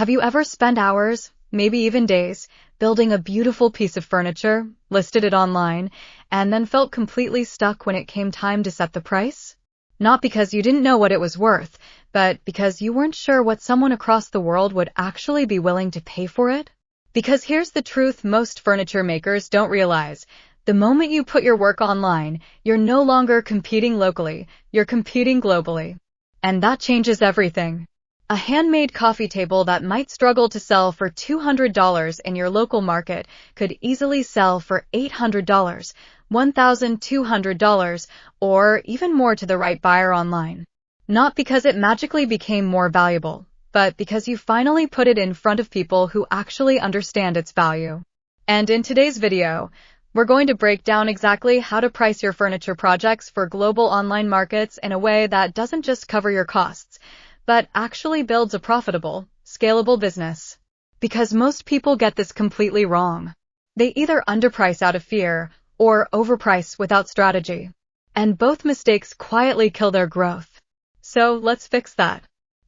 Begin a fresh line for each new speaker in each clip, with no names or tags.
Have you ever spent hours, maybe even days, building a beautiful piece of furniture, listed it online, and then felt completely stuck when it came time to set the price? Not because you didn't know what it was worth, but because you weren't sure what someone across the world would actually be willing to pay for it? Because here's the truth most furniture makers don't realize. The moment you put your work online, you're no longer competing locally, you're competing globally. And that changes everything. A handmade coffee table that might struggle to sell for $200 in your local market could easily sell for $800, $1,200, or even more to the right buyer online. Not because it magically became more valuable, but because you finally put it in front of people who actually understand its value. And in today's video, we're going to break down exactly how to price your furniture projects for global online markets in a way that doesn't just cover your costs, but actually builds a profitable, scalable business. Because most people get this completely wrong. They either underprice out of fear or overprice without strategy. And both mistakes quietly kill their growth. So let's fix that.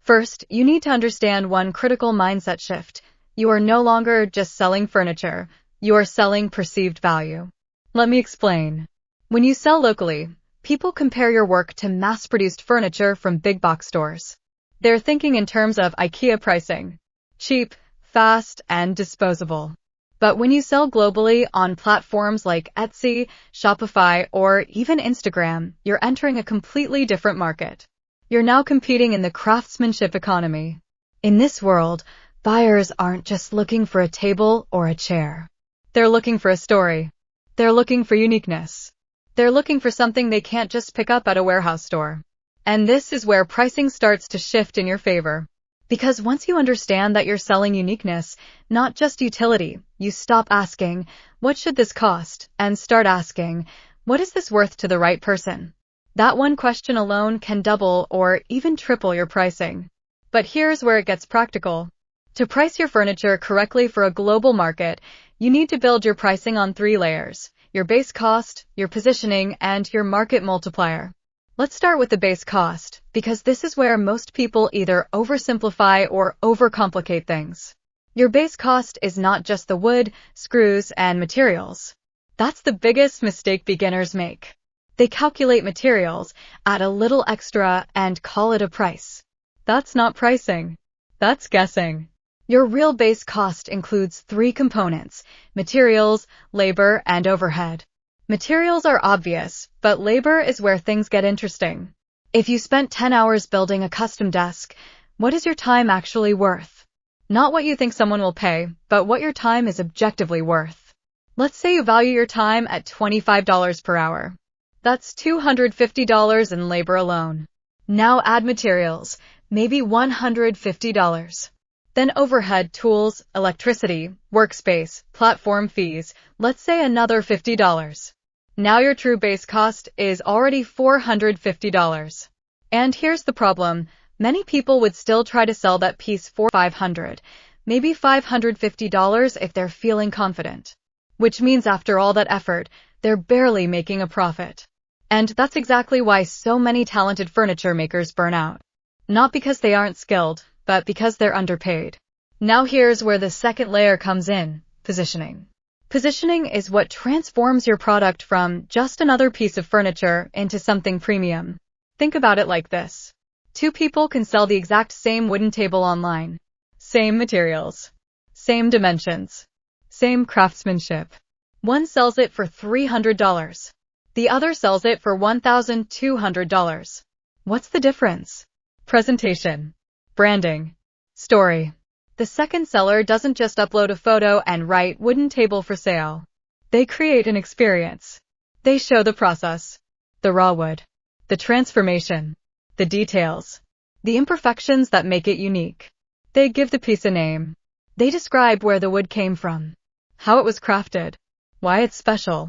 First, you need to understand one critical mindset shift. You are no longer just selling furniture. You are selling perceived value. Let me explain. When you sell locally, people compare your work to mass-produced furniture from big box stores. They're thinking in terms of IKEA pricing. Cheap, fast, and disposable. But when you sell globally on platforms like Etsy, Shopify, or even Instagram, you're entering a completely different market. You're now competing in the craftsmanship economy. In this world, buyers aren't just looking for a table or a chair. They're looking for a story. They're looking for uniqueness. They're looking for something they can't just pick up at a warehouse store. And this is where pricing starts to shift in your favor. Because once you understand that you're selling uniqueness, not just utility, you stop asking, what should this cost? And start asking, what is this worth to the right person? That one question alone can double or even triple your pricing. But here's where it gets practical. To price your furniture correctly for a global market, you need to build your pricing on 3 layers: your base cost, your positioning, and your market multiplier. Let's start with the base cost, because this is where most people either oversimplify or overcomplicate things. Your base cost is not just the wood, screws, and materials. That's the biggest mistake beginners make. They calculate materials, add a little extra, and call it a price. That's not pricing. That's guessing. Your real base cost includes 3 components: materials, labor, and overhead. Materials are obvious, but labor is where things get interesting. If you spent 10 hours building a custom desk, what is your time actually worth? Not what you think someone will pay, but what your time is objectively worth. Let's say you value your time at $25 per hour. That's $250 in labor alone. Now add materials, maybe $150. Then overhead, tools, electricity, workspace, platform fees, let's say another $50. Now your true base cost is already $450. And here's the problem. Many people would still try to sell that piece for $500, maybe $550 if they're feeling confident. Which means after all that effort, they're barely making a profit. And that's exactly why so many talented furniture makers burn out. Not because they aren't skilled, but because they're underpaid. Now here's where the second layer comes in: positioning. Positioning is what transforms your product from just another piece of furniture into something premium. Think about it like this. 2 people can sell the exact same wooden table online. Same materials. Same dimensions. Same craftsmanship. One sells it for $300. The other sells it for $1,200. What's the difference? Presentation. Branding. Story. The second seller doesn't just upload a photo and write "wooden table for sale." They create an experience. They show the process. The raw wood. The transformation. The details. The imperfections that make it unique. They give the piece a name. They describe where the wood came from. How it was crafted. Why it's special.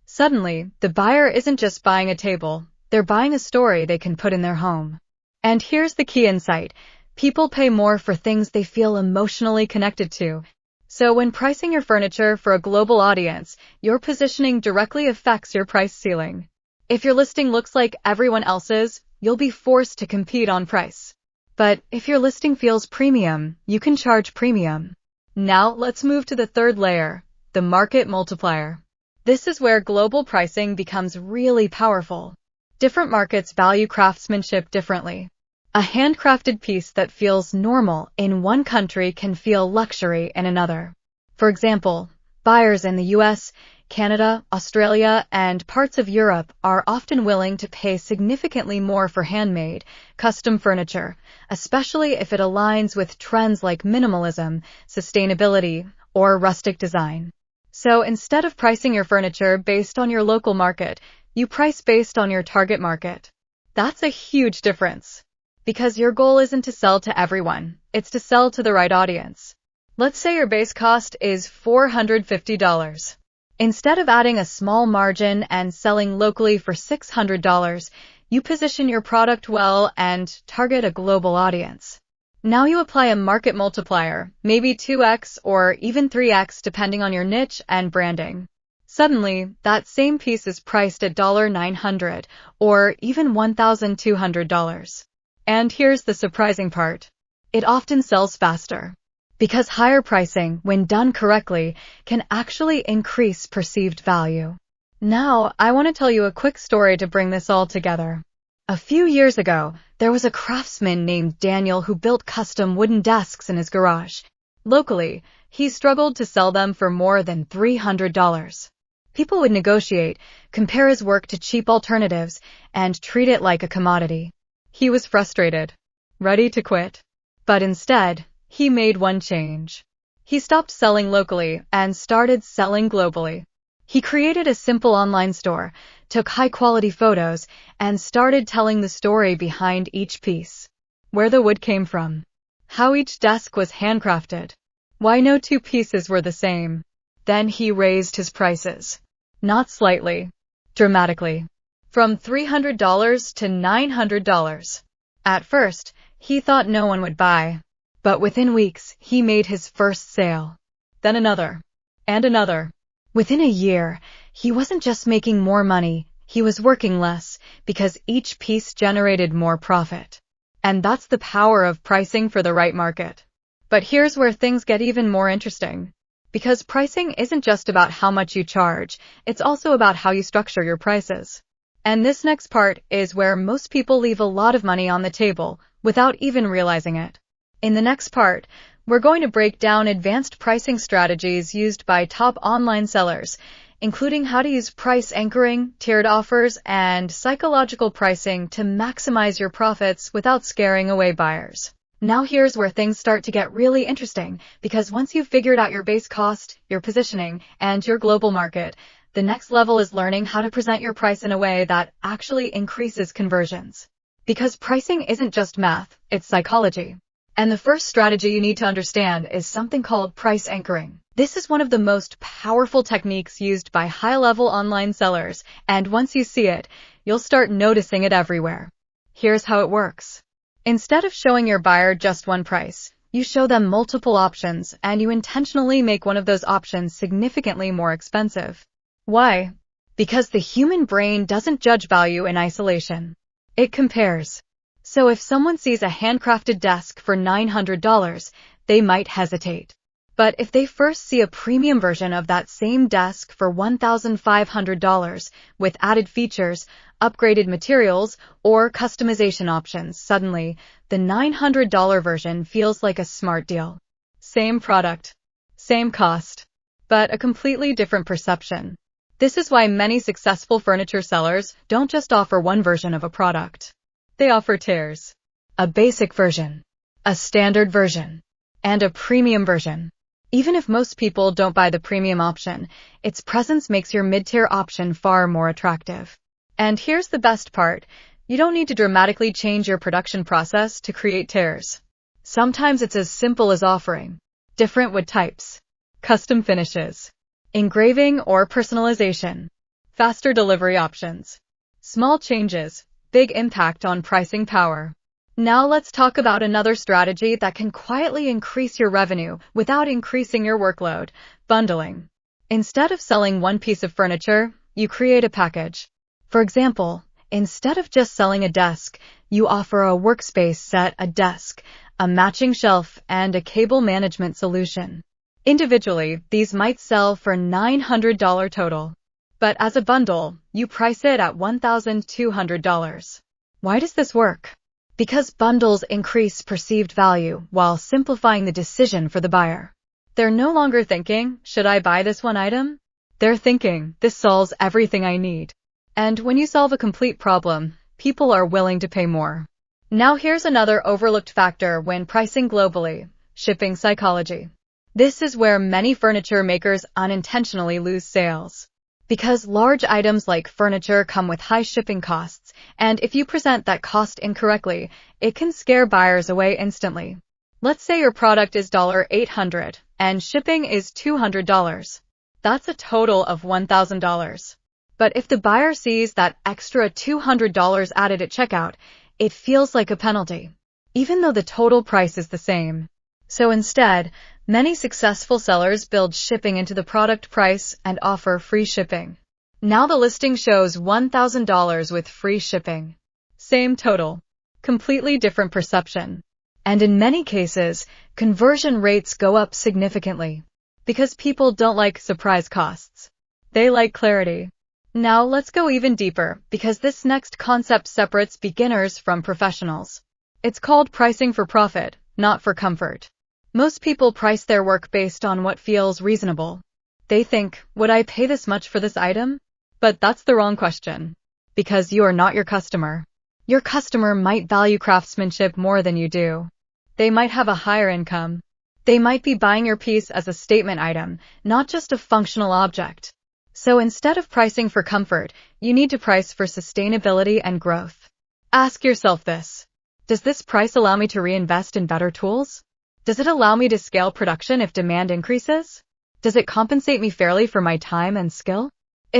Suddenly, the buyer isn't just buying a table. They're buying a story they can put in their home. And here's the key insight. People pay more for things they feel emotionally connected to. So when pricing your furniture for a global audience, your positioning directly affects your price ceiling. If your listing looks like everyone else's, you'll be forced to compete on price. But if your listing feels premium, you can charge premium. Now let's move to the third layer, the market multiplier. This is where global pricing becomes really powerful. Different markets value craftsmanship differently. A handcrafted piece that feels normal in one country can feel luxury in another. For example, buyers in the US, Canada, Australia, and parts of Europe are often willing to pay significantly more for handmade, custom furniture, especially if it aligns with trends like minimalism, sustainability, or rustic design. So instead of pricing your furniture based on your local market, you price based on your target market. That's a huge difference. Because your goal isn't to sell to everyone, it's to sell to the right audience. Let's say your base cost is $450. Instead of adding a small margin and selling locally for $600, you position your product well and target a global audience. Now you apply a market multiplier, maybe 2x or even 3x depending on your niche and branding. Suddenly, that same piece is priced at $900 or even $1,200. And here's the surprising part. It often sells faster. Because higher pricing, when done correctly, can actually increase perceived value. Now, I want to tell you a quick story to bring this all together. A few years ago, there was a craftsman named Daniel who built custom wooden desks in his garage. Locally, he struggled to sell them for more than $300. People would negotiate, compare his work to cheap alternatives, and treat it like a commodity. He was frustrated, ready to quit. But instead, he made one change. He stopped selling locally and started selling globally. He created a simple online store, took high-quality photos, and started telling the story behind each piece. Where the wood came from. How each desk was handcrafted. Why no two pieces were the same. Then he raised his prices. Not slightly. Dramatically. From $300 to $900. At first, he thought no one would buy. But within weeks, he made his first sale. Then another. And another. Within a year, he wasn't just making more money, he was working less, because each piece generated more profit. And that's the power of pricing for the right market. But here's where things get even more interesting. Because pricing isn't just about how much you charge, it's also about how you structure your prices. And this next part is where most people leave a lot of money on the table, without even realizing it. In the next part, we're going to break down advanced pricing strategies used by top online sellers, including how to use price anchoring, tiered offers, and psychological pricing to maximize your profits without scaring away buyers. Now here's where things start to get really interesting, because once you've figured out your base cost, your positioning, and your global market, the next level is learning how to present your price in a way that actually increases conversions. Because pricing isn't just math, it's psychology. And the first strategy you need to understand is something called price anchoring. This is one of the most powerful techniques used by high-level online sellers, and once you see it, you'll start noticing it everywhere. Here's how it works. Instead of showing your buyer just one price, you show them multiple options, and you intentionally make one of those options significantly more expensive. Why? Because the human brain doesn't judge value in isolation. It compares. So if someone sees a handcrafted desk for $900, they might hesitate. But if they first see a premium version of that same desk for $1,500 with added features, upgraded materials, or customization options, suddenly, the $900 version feels like a smart deal. Same product, same cost, but a completely different perception. This is why many successful furniture sellers don't just offer one version of a product. They offer tiers. A basic version, a standard version, and a premium version. Even if most people don't buy the premium option, its presence makes your mid-tier option far more attractive. And here's the best part. You don't need to dramatically change your production process to create tiers. Sometimes it's as simple as offering different wood types, custom finishes, engraving or personalization, faster delivery options. Small changes, big impact on pricing power. Now let's talk about another strategy that can quietly increase your revenue without increasing your workload: bundling. Instead of selling one piece of furniture, you create a package. For example, Instead of just selling a desk, you offer a workspace set, a desk, a matching shelf, and a cable management solution. Individually, these might sell for $900 total. But as a bundle, you price it at $1,200. Why does this work? Because bundles increase perceived value while simplifying the decision for the buyer. They're no longer thinking, should I buy this one item? They're thinking, this solves everything I need. And when you solve a complete problem, people are willing to pay more. Now here's another overlooked factor when pricing globally: shipping psychology. This is where many furniture makers unintentionally lose sales. Because large items like furniture come with high shipping costs, and if you present that cost incorrectly, it can scare buyers away instantly. Let's say your product is $800 and shipping is $200. That's a total of $1,000. But if the buyer sees that extra $200 added at checkout, it feels like a penalty, even though the total price is the same. So instead, many successful sellers build shipping into the product price and offer free shipping. Now the listing shows $1,000 with free shipping. Same total, completely different perception. And in many cases, conversion rates go up significantly. Because people don't like surprise costs. They like clarity. Now let's go even deeper, because this next concept separates beginners from professionals. It's called pricing for profit, not for comfort. Most people price their work based on what feels reasonable. They think, would I pay this much for this item? But that's the wrong question. Because you are not your customer. Your customer might value craftsmanship more than you do. They might have a higher income. They might be buying your piece as a statement item, not just a functional object. So instead of pricing for comfort, you need to price for sustainability and growth. Ask yourself this: does this price allow me to reinvest in better tools? Does it allow me to scale production if demand increases? Does it compensate me fairly for my time and skill?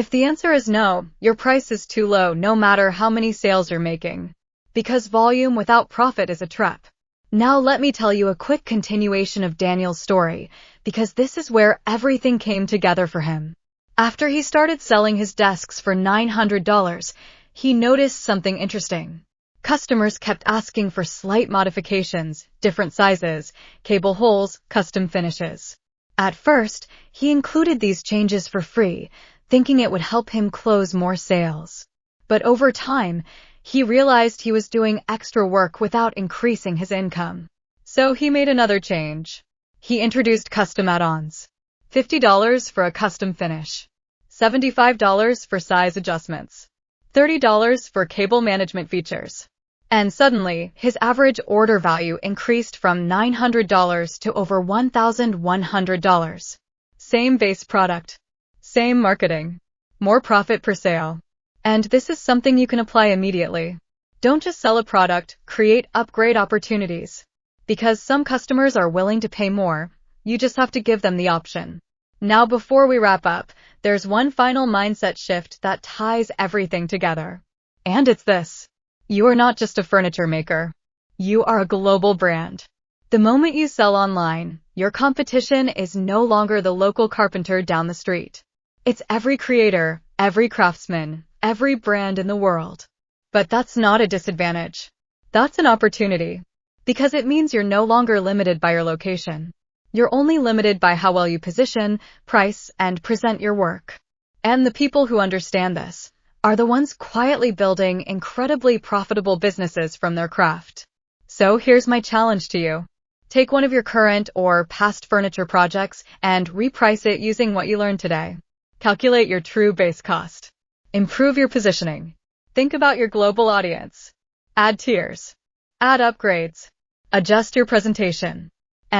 If the answer is no, your price is too low no matter how many sales you're making. Because volume without profit is a trap. Now let me tell you a quick continuation of Daniel's story, because this is where everything came together for him. After he started selling his desks for $900, he noticed something interesting. Customers kept asking for slight modifications, different sizes, cable holes, custom finishes. At first, he included these changes for free, thinking it would help him close more sales. But over time, he realized he was doing extra work without increasing his income. So he made another change. He introduced custom add-ons. $50 for a custom finish, $75 for size adjustments, $30 for cable management features. And suddenly, his average order value increased from $900 to over $1,100. Same base product, same marketing, more profit per sale. And this is something you can apply immediately. Don't just sell a product, create upgrade opportunities. Because some customers are willing to pay more, you just have to give them the option. Now before we wrap up, there's one final mindset shift that ties everything together. And it's this: you are not just a furniture maker. You are a global brand. The moment you sell online, your competition is no longer the local carpenter down the street. It's every creator, every craftsman, every brand in the world. But that's not a disadvantage. That's an opportunity. Because it means you're no longer limited by your location. You're only limited by how well you position, price, and present your work. And the people who understand this are the ones quietly building incredibly profitable businesses from their craft. So here's my challenge to you. Take one of your current or past furniture projects and reprice it using what you learned today. Calculate your true base cost. Improve your positioning. Think about your global audience. Add tiers. Add upgrades. Adjust your presentation.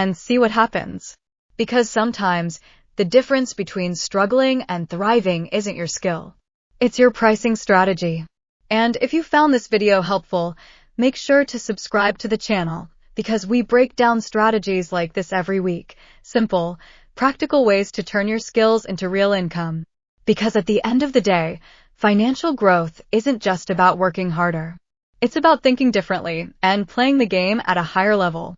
And see what happens. Because sometimes, the difference between struggling and thriving isn't your skill. It's your pricing strategy. And if you found this video helpful, make sure to subscribe to the channel, because we break down strategies like this every week. Simple, practical ways to turn your skills into real income. Because at the end of the day, financial growth isn't just about working harder. It's about thinking differently and playing the game at a higher level.